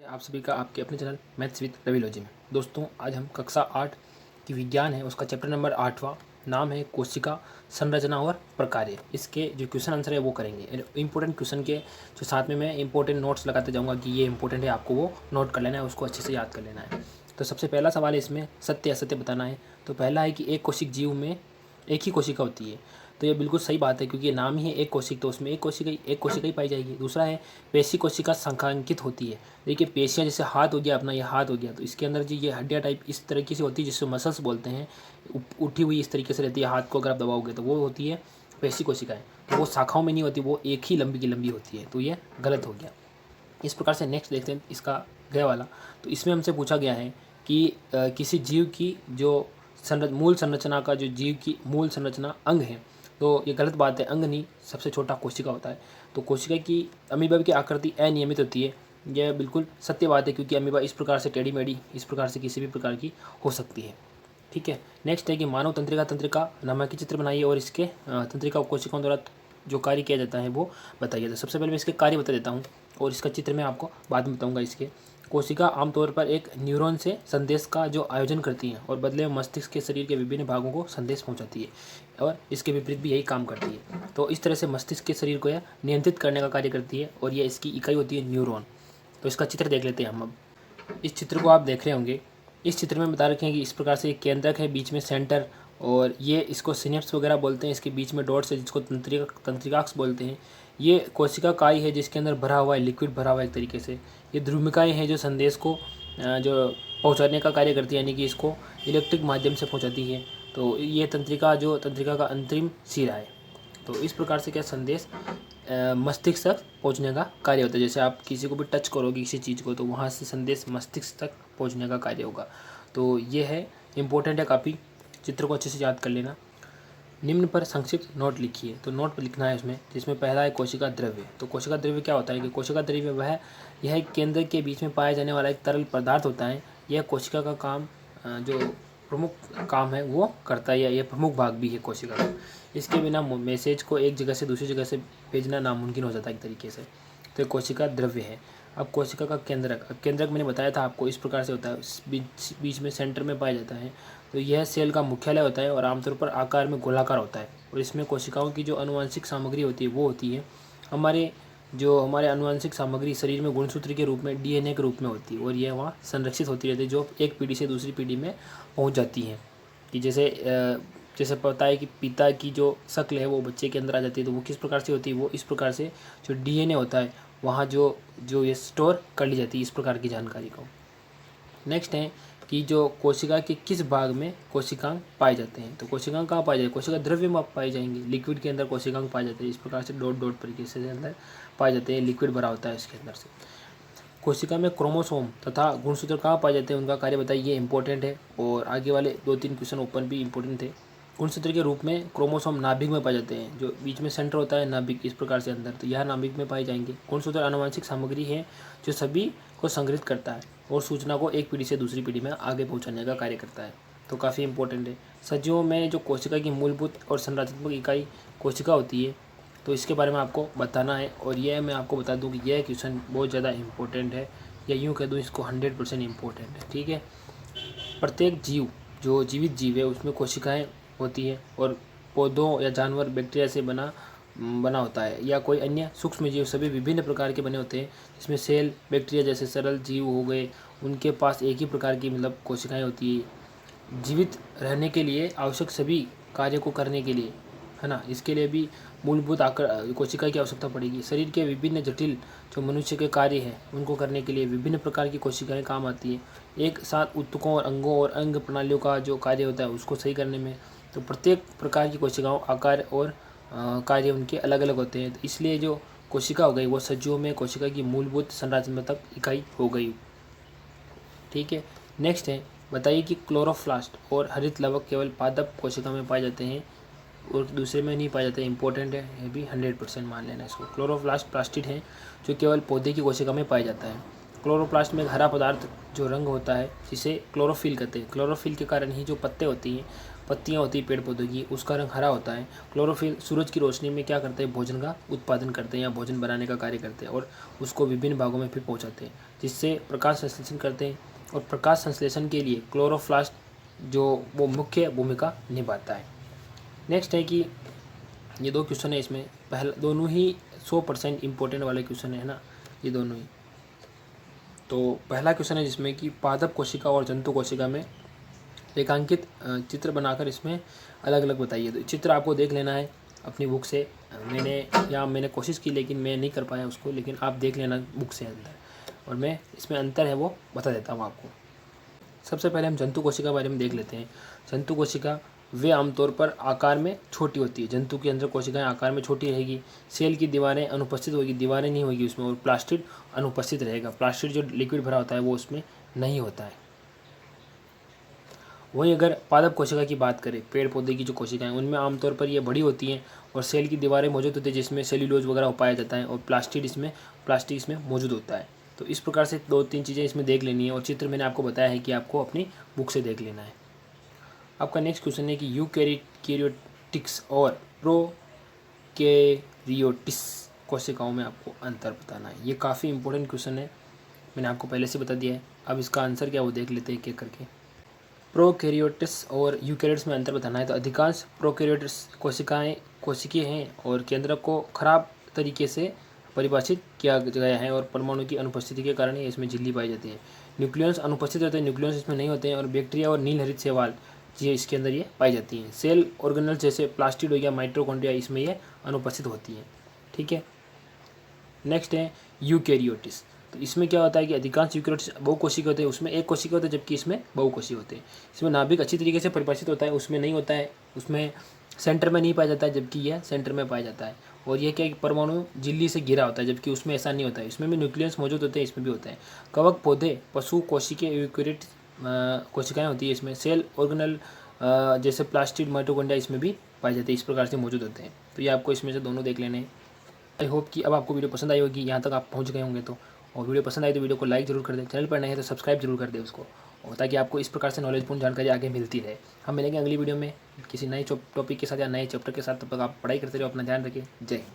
आप सभी का आपके अपने चैनल मैथ्स विद रविलॉजी में। दोस्तों, आज हम कक्षा 8 की विज्ञान है उसका चैप्टर नंबर 8वां, नाम है कोशिका संरचना और प्रकार्य। इसके जो क्वेश्चन आंसर है वो करेंगे। इंपॉर्टेंट क्वेश्चन के जो साथ में मैं इंपॉर्टेंट नोट्स लगाते जाऊंगा कि ये इंपॉर्टेंट है, आपको वो नोट कर लेना है, उसको अच्छे से याद कर लेना है। तो सबसे पहला सवाल है, इसमें सत्य असत्य बताना है। तो पहला है कि एक कोशिक जीव में एक ही कोशिका होती है। तो ये बिल्कुल सही बात है, क्योंकि ये नाम ही है एक कोशिक, तो उसमें एक कोशिका ही पाई जाएगी। दूसरा है पेशी कोशिका संख्यांकित होती है। देखिए, पेशियाँ जैसे हाथ हो गया अपना, ये हाथ हो गया, तो इसके अंदर जी ये हड्डियाँ टाइप इस तरीके से होती है, जिससे मसल्स बोलते हैं, उठी हुई इस तरीके से रहती है। हाथ को अगर आप दबाओगे तो वो होती है पेशी कोशिकाएँ। तो वो शाखाओं में नहीं होती, वो एक ही लंबी की लंबी होती है। तो ये गलत हो गया। इस प्रकार से नेक्स्ट देखते हैं इसका गया वाला। तो इसमें हमसे पूछा गया है कि किसी जीव की जो मूल संरचना का, जो जीव की मूल संरचना अंग है, तो ये गलत बात है। अंग नहीं, सबसे छोटा कोशिका होता है। तो कोशिका की, अमीबा की आकृति अनियमित होती है। यह बिल्कुल सत्य बात है, क्योंकि अमीबा इस प्रकार से टेढ़ी मेढ़ी इस प्रकार से किसी भी प्रकार की हो सकती है। ठीक है। नेक्स्ट है कि मानव तंत्रिका नामक की चित्र बनाइए और इसके तंत्रिका कोशिकाओं द्वारा जो कार्य किया जाता है वो बताइए। तो सबसे पहले मैं इसके कार्य बता देता हूँ और इसका चित्र मैं आपको बाद में बताऊँगा। इसके कोशिका आमतौर पर एक न्यूरॉन से संदेश का जो आयोजन करती है और बदले में मस्तिष्क के शरीर के विभिन्न भागों को संदेश पहुंचाती है, और इसके विपरीत भी यही काम करती है। तो इस तरह से मस्तिष्क के शरीर को यह नियंत्रित करने का कार्य करती है, और यह इसकी इकाई होती है न्यूरॉन। तो इसका चित्र देख लेते हैं हम अब। इस चित्र को आप देख रहे होंगे। इस चित्र में बता रखे हैं कि इस प्रकार से एक केंद्रक है, बीच में सेंटर, और ये इसको सिनेप्स वगैरह बोलते हैं। इसके बीच में डॉट्स है, जिसको तंत्रिकाक्ष बोलते हैं। ये कोशिका काई है, जिसके अंदर भरा हुआ है, लिक्विड भरा हुआ है एक तरीके से। ये ध्रुमिकाएँ हैं, जो संदेश को जो पहुंचाने का कार्य करती है, यानी कि इसको इलेक्ट्रिक माध्यम से पहुंचाती है। तो ये तंत्रिका का अंतरिम सिरा है। तो इस प्रकार से क्या संदेश मस्तिष्क तक पहुंचने का कार्य होता है। जैसे आप किसी को भी टच करोगे किसी चीज़ को, तो वहाँ से संदेश मस्तिष्क तक पहुंचने का कार्य होगा। तो ये है, इम्पोर्टेंट है काफ़ी। चित्र को अच्छे से याद कर लेना। निम्न पर संक्षिप्त नोट लिखिए। तो नोट लिखना है उसमें, जिसमें पहला है कोशिका द्रव्य। तो कोशिका द्रव्य क्या होता है कि कोशिका द्रव्य यह केंद्र के बीच में पाया जाने वाला एक तरल पदार्थ होता है। यह कोशिका का काम, जो प्रमुख काम है वो करता है, या यह प्रमुख भाग भी है कोशिका का। इसके बिना मैसेज को एक जगह से दूसरी जगह से भेजना नामुमकिन हो जाता है एक तरीके से। तो ये कोशिका द्रव्य है। अब कोशिका का केंद्रक। अब केंद्रक मैंने बताया था आपको, इस प्रकार से होता है, बीच में सेंटर में पाया जाता है। तो यह सेल का मुख्यालय होता है और आमतौर पर आकार में गोलाकार होता है। और इसमें कोशिकाओं की जो आनुवंशिक सामग्री होती है वो होती है हमारे आनुवंशिक सामग्री शरीर में गुणसूत्र के रूप में, डीएनए के रूप में होती है, और यह वहाँ संरक्षित होती रहती है, जो एक पीढ़ी से दूसरी पीढ़ी में पहुँच जाती है। कि जैसे पता है कि पिता की जो शक्ल है वो बच्चे के अंदर आ जाती है, तो वो किस प्रकार से होती है, वो इस प्रकार से जो डीएनए होता है वहाँ जो ये स्टोर कर ली जाती है, इस प्रकार की जानकारी को। नेक्स्ट है कि जो कोशिका के किस भाग में कोशिकांग पाए जाते हैं। तो कोशिकांग कहाँ पाए जाते हैं? कोशिका द्रव्य में पाए जाएंगे। लिक्विड के अंदर कोशिकांग पाए जाते हैं, इस प्रकार से डॉट डॉट तरीके से अंदर पाए जाते हैं। लिक्विड भरा होता है इसके अंदर से। कोशिका में क्रोमोसोम तथा गुणसूत्र कहाँ पाए जाते हैं, उनका कार्य बताइए। ये इंपॉर्टेंट है, और आगे वाले 2-3 क्वेश्चन ओपन भी इंपॉर्टेंट थे। गुणसूत्र के रूप में क्रोमोसोम नाभिक में पाए जाते हैं, जो बीच में सेंटर होता है नाभिक, इस प्रकार से अंदर, तो यह नाभिक में पाए जाएंगे। गुणसूत्र आनुवंशिक सामग्री है जो सभी को संग्रहित करता है और सूचना को एक पीढ़ी से दूसरी पीढ़ी में आगे पहुंचाने का कार्य करता है। तो काफ़ी इंपॉर्टेंट है। सजीवों में जो कोशिका की मूलभूत और संरचनात्मक इकाई कोशिका होती है, तो इसके बारे में आपको बताना है। और यह मैं आपको बता दूं कि यह क्वेश्चन बहुत ज़्यादा इंपॉर्टेंट है, या यूँ कह दूँ इसको 100% इम्पोर्टेंट है। ठीक है। प्रत्येक जीव, जो जीवित जीव है, उसमें कोशिकाएं होती है, और पौधों या जानवर बैक्टीरिया से बना होता है, या कोई अन्य सूक्ष्म जीव, सभी विभिन्न प्रकार के बने होते हैं। जिसमें सेल, बैक्टीरिया जैसे सरल जीव हो गए, उनके पास एक ही प्रकार की कोशिकाएं होती है। जीवित रहने के लिए आवश्यक सभी कार्य को करने के लिए, है ना, इसके लिए भी मूलभूत कोशिका की आवश्यकता पड़ेगी। शरीर के विभिन्न जटिल जो मनुष्य के कार्य हैं उनको करने के लिए विभिन्न प्रकार की कोशिकाएं काम आती हैं। एक साथ ऊतकों और अंगों और अंग प्रणालियों का जो कार्य होता है उसको सही करने में। तो प्रत्येक प्रकार की कोशिकाओं, आकार और कार्य उनके अलग अलग होते हैं। तो इसलिए जो कोशिका हो गई वो सजीवों में कोशिका की मूलभूत संरचनात्मक इकाई हो गई। ठीक है। नेक्स्ट है, बताइए कि क्लोरोप्लास्ट और हरित लवक केवल पादप कोशिका में पाए जाते हैं और दूसरे में नहीं पाए जाते। इंपॉर्टेंट है, ये भी 100% मान लेना इसको। क्लोरोप्लास्ट प्लास्टिड है जो केवल पौधे की कोशिका में पाया जाता है। क्लोरोप्लास्ट में एक हरा पदार्थ जो रंग होता है, जिसे क्लोरोफिल कहते हैं। क्लोरोफिल के कारण ही जो पत्ते होती हैं पत्तियाँ होती है पेड़ पौधों की, उसका रंग हरा होता है। क्लोरोफिल सूरज की रोशनी में क्या करते हैं, भोजन का उत्पादन करते हैं या भोजन बनाने का कार्य करते हैं और उसको विभिन्न भागों में फिर पहुँचाते हैं, जिससे प्रकाश संश्लेषण करते हैं। और प्रकाश संश्लेषण के लिए क्लोरोप्लास्ट जो वो मुख्य भूमिका निभाता है। नेक्स्ट है कि ये 2 क्वेश्चन है, इसमें पहला दोनों ही 100% इम्पोर्टेंट वाले क्वेश्चन है ना, ये दोनों ही। तो पहला क्वेश्चन है जिसमें कि पादप कोशिका और जंतु कोशिका में रेखांकित चित्र बनाकर इसमें अलग अलग बताइए। तो चित्र आपको देख लेना है अपनी बुक से। मैंने कोशिश की लेकिन मैं नहीं कर पाया उसको, लेकिन आप देख लेना बुक से अंदर, और मैं इसमें अंतर है वो बता देता हूँ आपको। सबसे पहले हम जंतु कोशिका के बारे में देख लेते हैं। जंतु कोशिका वे आमतौर पर आकार में छोटी होती है। जंतु के अंदर कोशिकाएं आकार में छोटी रहेगी। सेल की दीवारें अनुपस्थित होगी, दीवारें नहीं होगी उसमें, और प्लास्टिड अनुपस्थित रहेगा। प्लास्टिड जो लिक्विड भरा होता है वो उसमें नहीं होता है। वहीं अगर पादप कोशिका की बात करें, पेड़ पौधे की जो कोशिकाएं, उनमें आमतौर पर ये बड़ी होती हैं और सेल की दीवारें मौजूद होती है जिसमें सेल्यूलोज वगैरह पाया जाता है, और प्लास्टिक इसमें मौजूद होता है। तो इस प्रकार से 2-3 चीज़ें इसमें देख लेनी है, और चित्र मैंने आपको बताया है कि आपको अपनी बुक से देख लेना है। आपका नेक्स्ट क्वेश्चन है कि यूकैरियोटिक्स और प्रोकैरियोटिक्स कोशिकाओं में आपको अंतर बताना है। ये काफ़ी इंपॉर्टेंट क्वेश्चन है, मैंने आपको पहले से बता दिया है। अब इसका आंसर क्या वो देख लेते हैं एक करके। प्रोकैरियोटिक्स और यूकैरियोट्स में अंतर बताना है। तो अधिकांश प्रोकैरियोटिक्स कोशिकीय हैं और केंद्रक को खराब तरीके से परिभाषित किया गया है, और परमाणु की अनुपस्थिति के कारण ही इसमें झिल्ली पाई जाती है। न्यूक्लियस अनुपस्थित होते हैं, न्यूक्लियस इसमें नहीं होते हैं, और बैक्टीरिया और नीलहरित शैवाल ये इसके अंदर ये पाई जाती हैं। सेल ऑर्गेनल जैसे प्लास्टिड हो गया, माइटोकॉन्ड्रिया, इसमें ये अनुपस्थित होती हैं। ठीक है। नेक्स्ट है यूकैरियोटिक्स। तो इसमें क्या होता है कि अधिकांश यूकैरियोट्स बहुकोशिकीय होते हैं, उसमें एक कोशिका होता है, जबकि इसमें बहुकोशिकीय होते हैं। इसमें नाभिक अच्छी तरीके से परिभाषित होता है, उसमें नहीं होता है, उसमें सेंटर में नहीं पाया जाता है, जबकि यह सेंटर में पाया जाता है। और यह क्या परमाणु झिल्ली से घिरा होता है, जबकि उसमें ऐसा नहीं होता है। इसमें भी न्यूक्लियस मौजूद होते हैं, इसमें भी होता है। कवक पौधे, पशु कोशिकीय यूकैरियोट कोशिकाएं होती है। इसमें सेल ऑर्गेनल जैसे प्लास्टिड, माइटोकॉन्ड्रिया इसमें भी पाए जाते हैं, इस प्रकार से मौजूद होते हैं। तो ये आपको इसमें से दोनों देख लेने हैं। आई होप कि अब आपको वीडियो पसंद आई होगी, यहाँ तक आप पहुँच गए होंगे तो। और वीडियो पसंद आई तो वीडियो को लाइक जरूर कर दें, चैनल पर नए हैं तो सब्सक्राइब जरूर कर दें उसको, और ताकि आपको इस प्रकार से नॉलेजपूर्ण जानकारी आगे मिलती रहे। हम मिलेंगे अगली वीडियो में किसी नए टॉपिक के साथ या नए चैप्टर के साथ। तब तक आप पढ़ाई करते रहो, अपना ध्यान रखें। जय हिंद।